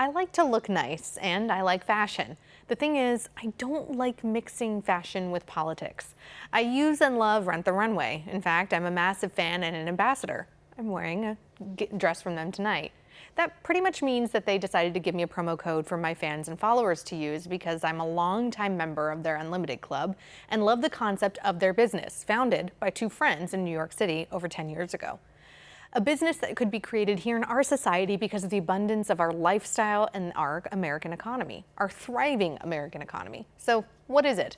I like to look nice and I like fashion. The thing is, I don't like mixing fashion with politics. I use and love Rent the Runway. In fact, I'm a massive fan and an ambassador. I'm wearing a dress from them tonight. That pretty much means that they decided to give me a promo code for my fans and followers to use because I'm a longtime member of their Unlimited Club and love the concept of their business, founded by two friends in New York City over 10 years ago. A business that could be created here in our society because of the abundance of our lifestyle and our American economy, our thriving American economy. So what is it?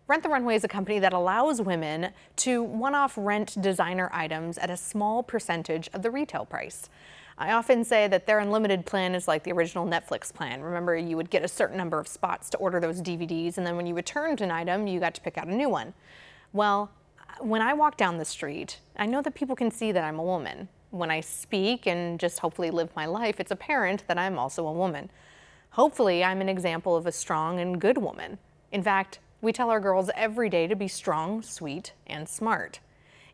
Rent the Runway is a company that allows women to one-off rent designer items at a small percentage of the retail price. I often say that their unlimited plan is like the original Netflix plan. Remember, you would get a certain number of spots to order those DVDs, and then when you returned an item, you got to pick out a new one. Well, when I walk down the street, I know that people can see that I'm a woman. When I speak and just hopefully live my life, it's apparent that I'm also a woman. Hopefully, I'm an example of a strong and good woman. In fact, we tell our girls every day to be strong, sweet, and smart.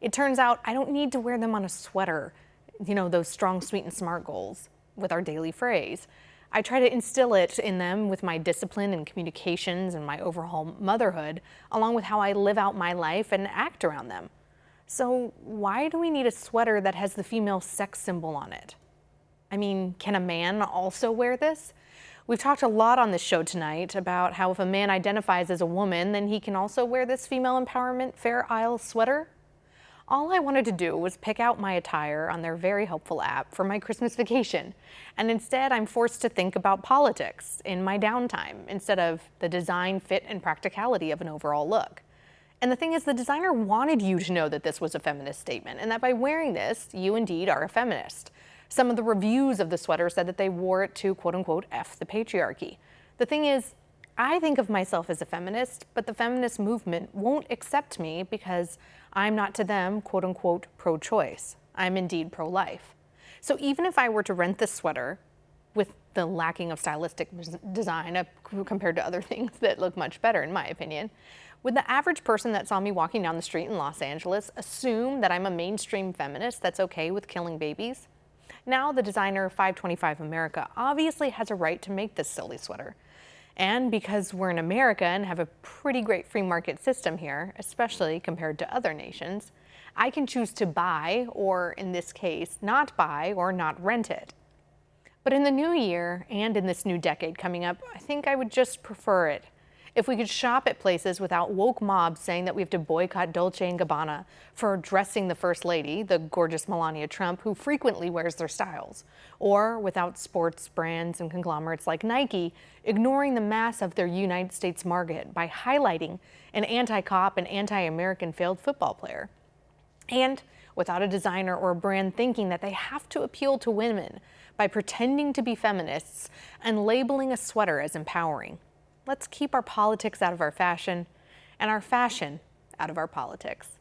It turns out I don't need to wear them on a sweater, those strong, sweet, and smart goals with our daily phrase. I try to instill it in them with my discipline and communications and my overall motherhood, along with how I live out my life and act around them. So why do we need a sweater that has the female sex symbol on it? I mean, can a man also wear this? We've talked a lot on this show tonight about how if a man identifies as a woman, then he can also wear this female empowerment Fair Isle sweater. All I wanted to do was pick out my attire on their very helpful app for my Christmas vacation. And instead, I'm forced to think about politics in my downtime instead of the design, fit, and practicality of an overall look. And the thing is, the designer wanted you to know that this was a feminist statement and that by wearing this, you indeed are a feminist. Some of the reviews of the sweater said that they wore it to, quote unquote, F the patriarchy. The thing is, I think of myself as a feminist, but the feminist movement won't accept me because I'm not to them, quote unquote, pro-choice. I'm indeed pro-life. So even if I were to rent this sweater with the lacking of stylistic design compared to other things that look much better, in my opinion, would the average person that saw me walking down the street in Los Angeles assume that I'm a mainstream feminist that's okay with killing babies? Now, the designer 525 America obviously has a right to make this silly sweater. And because we're in America and have a pretty great free market system here, especially compared to other nations, I can choose to buy, or in this case, not buy or not rent it. But in the new year and in this new decade coming up, I think I would just prefer it. If we could shop at places without woke mobs saying that we have to boycott Dolce & Gabbana for dressing the First Lady, the gorgeous Melania Trump, who frequently wears their styles, or without sports brands and conglomerates like Nike ignoring the mass of their United States market by highlighting an anti-cop and anti-American failed football player. And without a designer or a brand thinking that they have to appeal to women by pretending to be feminists and labeling a sweater as empowering. Let's keep our politics out of our fashion and our fashion out of our politics.